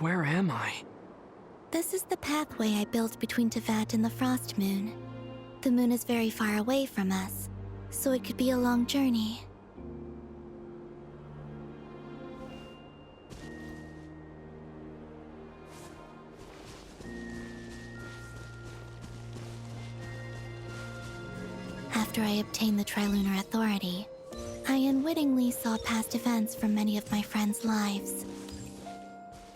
Where am I? This is the pathway I built between Tevat and the Frost Moon. The moon is very far away from us, so it could be a long journey. After I obtained the Trilunar Authority, I unwittingly saw past events from many of my friends' lives.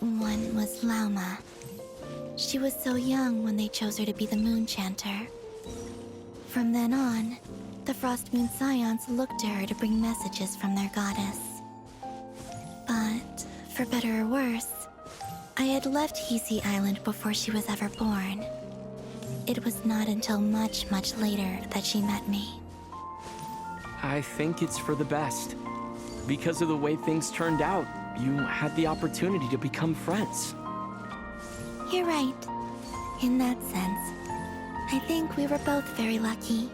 One was Lauma. She was so young when they chose her to be the Moon Chanter. From then on, the Frost Moon Scions looked to her to bring messages from their goddess. But, for better or worse, I had left Hisi Island before she was ever born. It was not until much, much later that she met me. I think it's for the best. Because of the way things turned out, you had the opportunity to become friends. You're right. In that sense, I think we were both very lucky.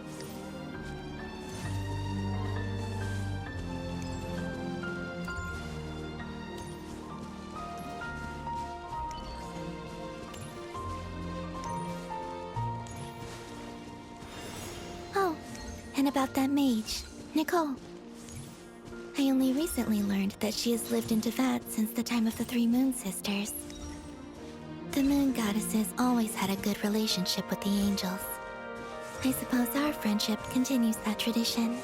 Oh, and about that mage, Nicole. I only recently learned that she has lived in Tevat since the time of the Three Moon Sisters. The Moon Goddesses always had a good relationship with the angels. I suppose our friendship continues that tradition.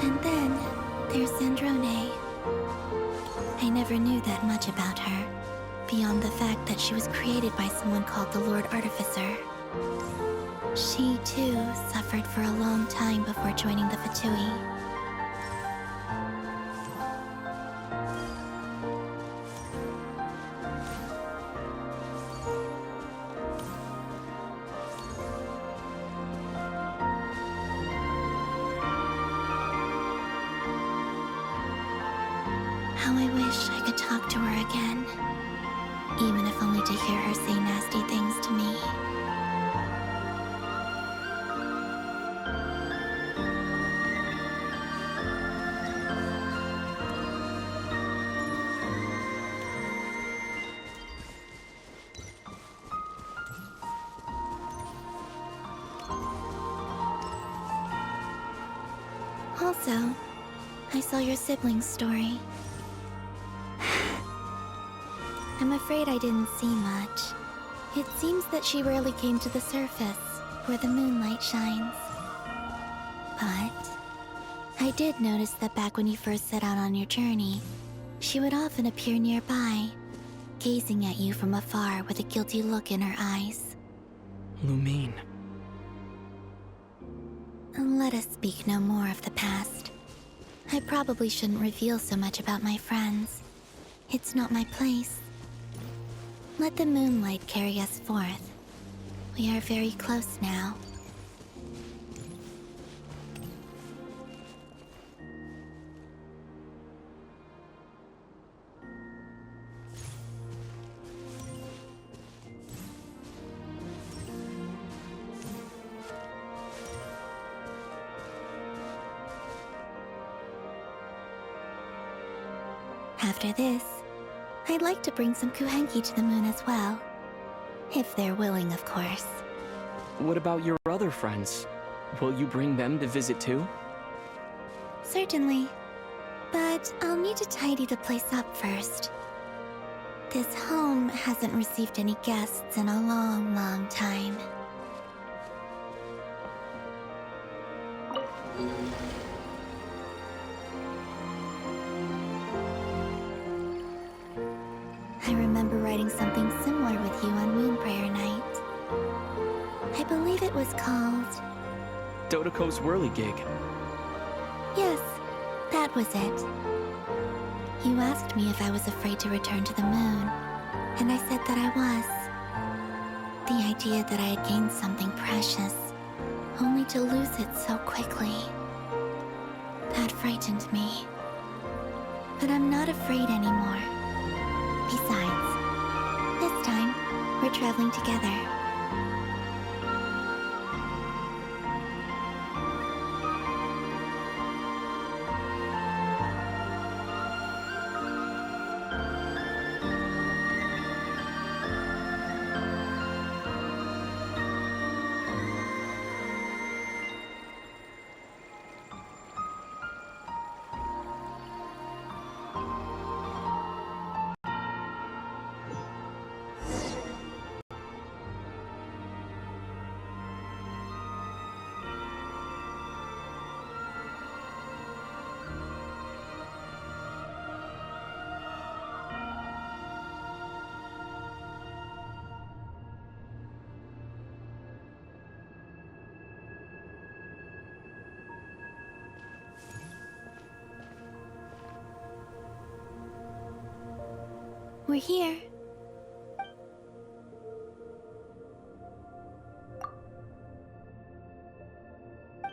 And then, there's Zandrone. I never knew that much about her, beyond the fact that she was created by someone called the Lord Artificer. She, too, suffered for a long time before joining the Fatui. How I wish I could talk to her again, even if only to hear her say nasty things to me. Also, I saw your sibling's story. I'm afraid I didn't see much. It seems that she rarely came to the surface, where the moonlight shines. But I did notice that back when you first set out on your journey, she would often appear nearby, gazing at you from afar with a guilty look in her eyes. Lumine. Let us speak no more of the past. I probably shouldn't reveal so much about my friends. It's not my place. Let the moonlight carry us forth. We are very close now. After this, I'd like to bring some Kuhenki to the moon as well. If they're willing, of course. What about your other friends? Will you bring them to visit too? Certainly. But I'll need to tidy the place up first. This home hasn't received any guests in a long, long time. I remember writing something similar with you on Moon Prayer Night. I believe it was called... Dodoko's Whirligig. Yes, that was it. You asked me if I was afraid to return to the moon, and I said that I was. The idea that I had gained something precious, only to lose it so quickly. That frightened me. But I'm not afraid anymore. traveling together. We're here.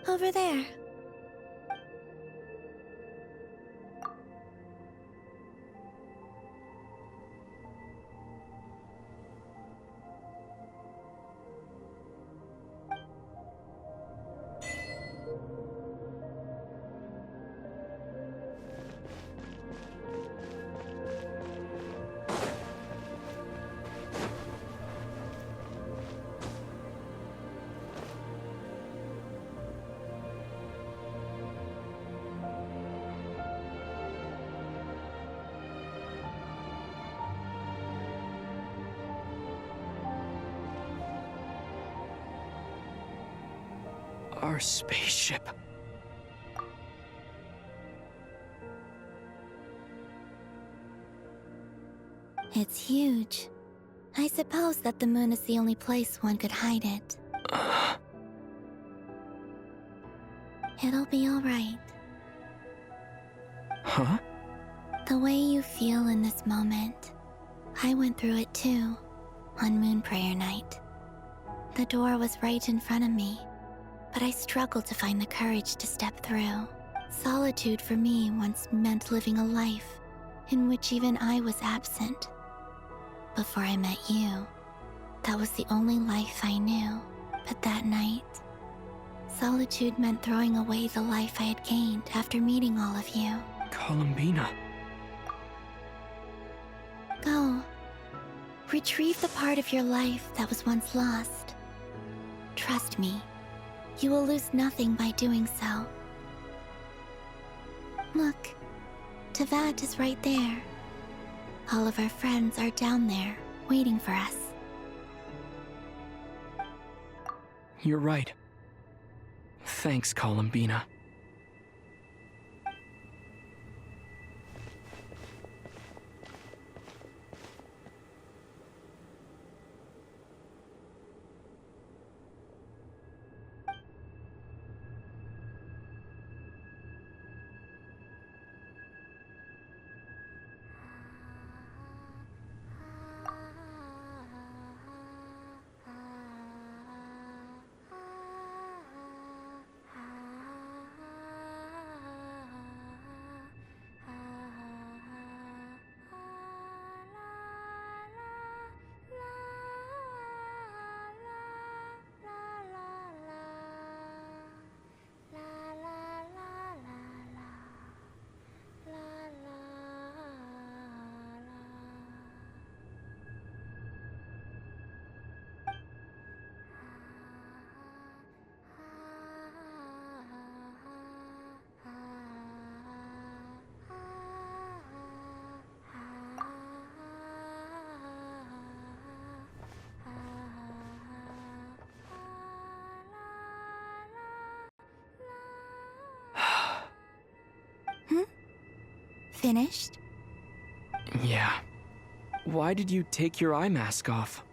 Over there. Our spaceship. It's huge. I suppose that the moon is the only place one could hide it. It'll be all right. Huh? The way you feel in this moment, I went through it too, on Moon Prayer Night. The door was right in front of me, but I struggled to find the courage to step through. Solitude for me once meant living a life in which even I was absent. Before I met you, that was the only life I knew. But that night, solitude meant throwing away the life I had gained after meeting all of you. Columbina. Go. Retrieve the part of your life that was once lost. Trust me, you will lose nothing by doing so. Look, Tevat is right there. All of our friends are down there, waiting for us. You're right. Thanks, Columbina. Finished? Yeah. Why did you take your eye mask off?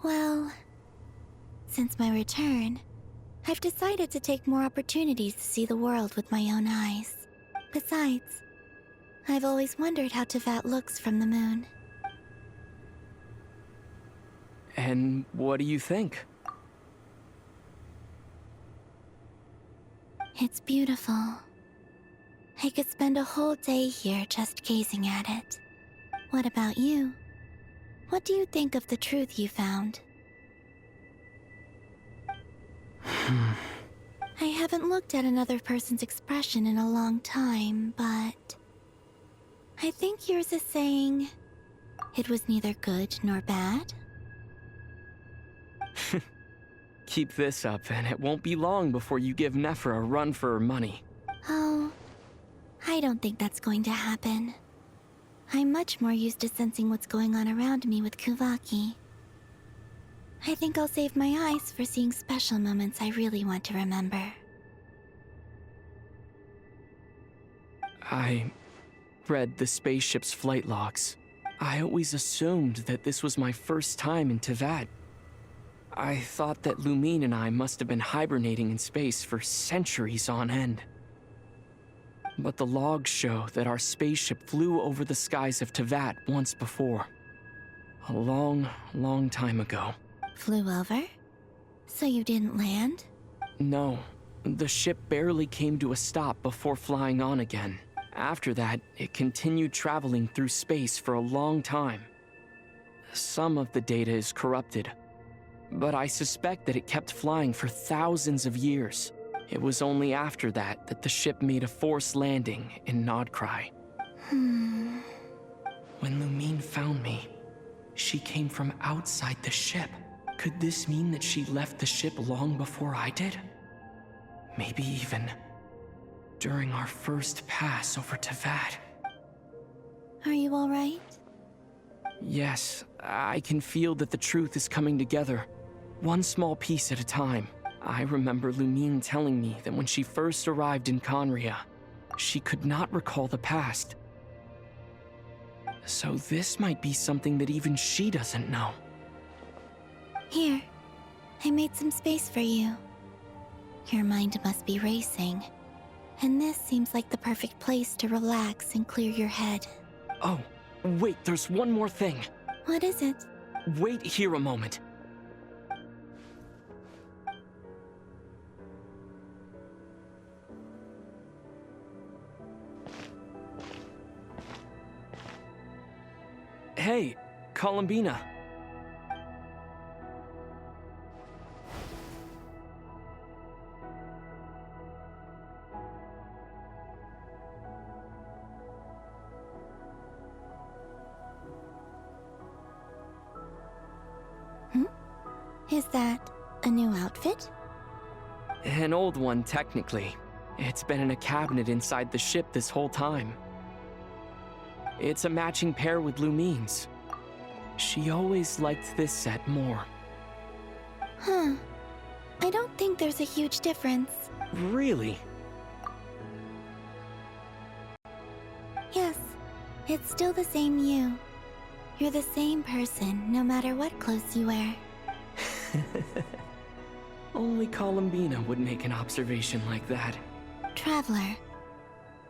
Well, since my return, I've decided to take more opportunities to see the world with my own eyes. Besides, I've always wondered how Tevat looks from the moon. And what do you think? It's beautiful. I could spend a whole day here just gazing at it. What about you? What do you think of the truth you found? I haven't looked at another person's expression in a long time, but I think yours is saying it was neither good nor bad. Keep this up, and it won't be long before you give Nephra a run for her money. Oh, I don't think that's going to happen. I'm much more used to sensing what's going on around me with Kuvaki. I think I'll save my eyes for seeing special moments I really want to remember. I read the spaceship's flight logs. I always assumed that this was my first time in Teyvat. I thought that Lumine and I must have been hibernating in space for centuries on end. But the logs show that our spaceship flew over the skies of Teyvat once before. A long, long time ago. Flew over? So you didn't land? No, the ship barely came to a stop before flying on again. After that, it continued traveling through space for a long time. Some of the data is corrupted, but I suspect that it kept flying for thousands of years. It was only after that that the ship made a forced landing in Nodcry. When Lumine found me, she came from outside the ship. Could this mean that she left the ship long before I did? Maybe even during our first pass over Teyvat. Are you all right? Yes, I can feel that the truth is coming together, one small piece at a time. I remember Lumine telling me that when she first arrived in Conria, she could not recall the past. So this might be something that even she doesn't know. Here, I made some space for you. Your mind must be racing, and this seems like the perfect place to relax and clear your head. Oh, wait, there's one more thing. What is it? Wait here a moment. Hey, Columbina. Is that a new outfit? An old one, technically. It's been in a cabinet inside the ship this whole time. It's a matching pair with Lumine's. She always liked this set more. Huh. I don't think there's a huge difference. Really? Yes, it's still the same you. You're the same person, no matter what clothes you wear. Only Columbina would make an observation like that. Traveler,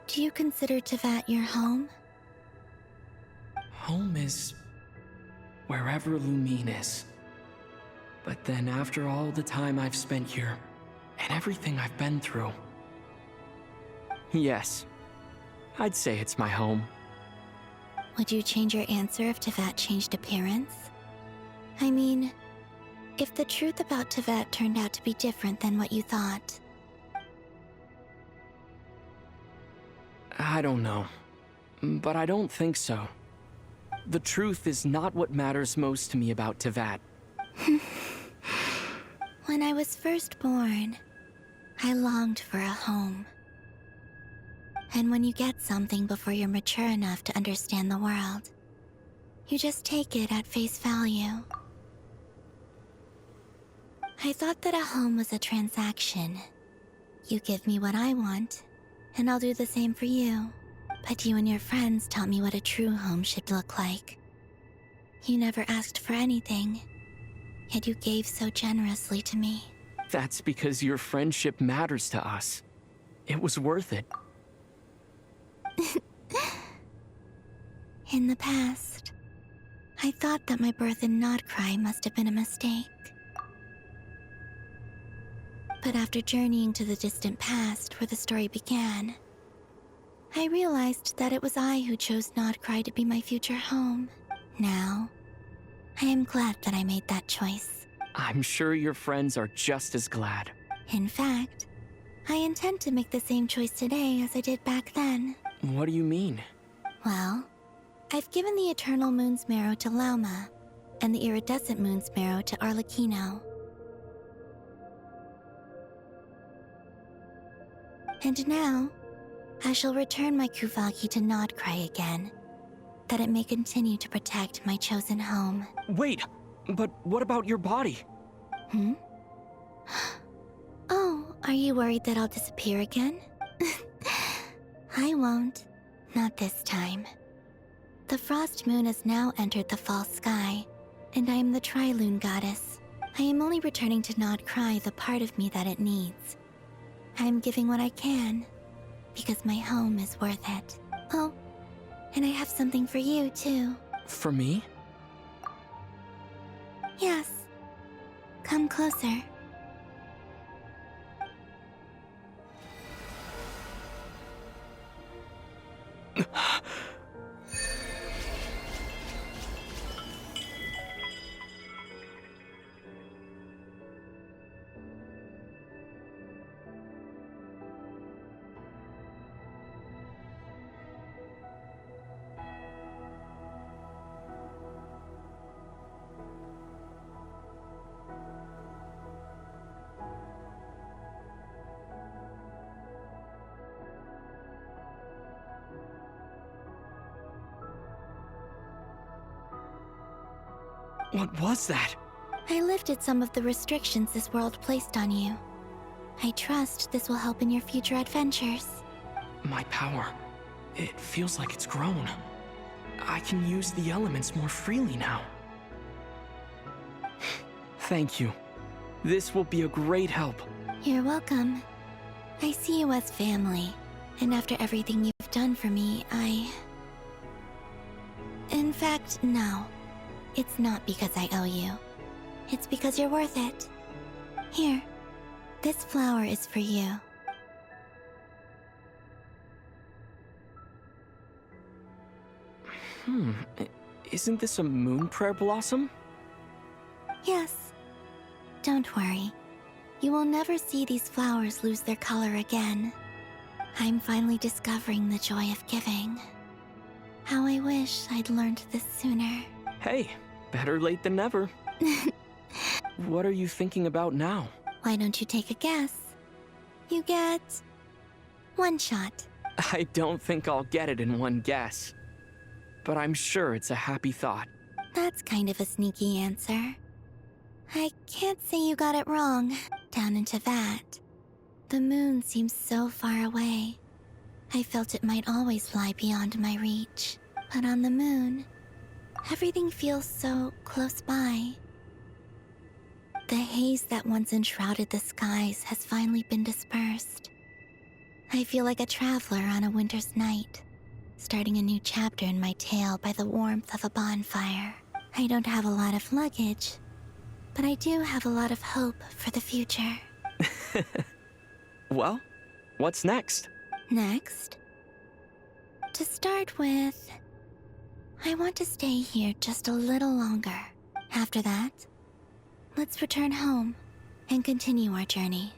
do you consider Teyvat your home? Home is wherever Lumine is. But then after all the time I've spent here, and everything I've been through, yes, I'd say it's my home. Would you change your answer if Teyvat changed appearance? I mean, if the truth about Teyvat turned out to be different than what you thought. I don't know, but I don't think so. The truth is not what matters most to me about Teyvat. When I was first born, I longed for a home. And when you get something before you're mature enough to understand the world, you just take it at face value. I thought that a home was a transaction. You give me what I want, and I'll do the same for you. But you and your friends taught me what a true home should look like. You never asked for anything, yet you gave so generously to me. That's because your friendship matters to us. It was worth it. In the past, I thought that my birth in Nodcry must have been a mistake. But after journeying to the distant past where the story began, I realized that it was I who chose Nodcry to be my future home. Now, I am glad that I made that choice. I'm sure your friends are just as glad. In fact, I intend to make the same choice today as I did back then. What do you mean? Well, I've given the Eternal Moon's marrow to Lauma, and the Iridescent Moon's marrow to Arlecchino. And now, I shall return my Kuvagi to Nodcry again, that it may continue to protect my chosen home. Wait, but what about your body? Oh, are you worried that I'll disappear again? I won't. Not this time. The Frost Moon has now entered the false sky, and I am the Trilune Goddess. I am only returning to Nodcry the part of me that it needs. I am giving what I can, because my home is worth it. Oh, and I have something for you, too. For me? Yes. Come closer. What was that? I lifted some of the restrictions this world placed on you. I trust this will help in your future adventures. My power. It feels like it's grown. I can use the elements more freely now. Thank you. This will be a great help. You're welcome. I see you as family, and after everything you've done for me, In fact, no. It's not because I owe you. It's because you're worth it. Here, this flower is for you. Isn't this a moon prayer blossom? Yes. Don't worry. You will never see these flowers lose their color again. I'm finally discovering the joy of giving. How I wish I'd learned this sooner. Hey, better late than never. What are you thinking about now? Why don't you take a guess? You get one shot. I don't think I'll get it in one guess. But I'm sure it's a happy thought. That's kind of a sneaky answer. I can't say you got it wrong. Down into that. The moon seems so far away. I felt it might always lie beyond my reach. But on the moon, everything feels so close by. The haze that once enshrouded the skies has finally been dispersed. I feel like a traveler on a winter's night, starting a new chapter in my tale by the warmth of a bonfire. I don't have a lot of luggage, but I do have a lot of hope for the future. Well, what's next? Next? To start with, I want to stay here just a little longer. After that, let's return home and continue our journey.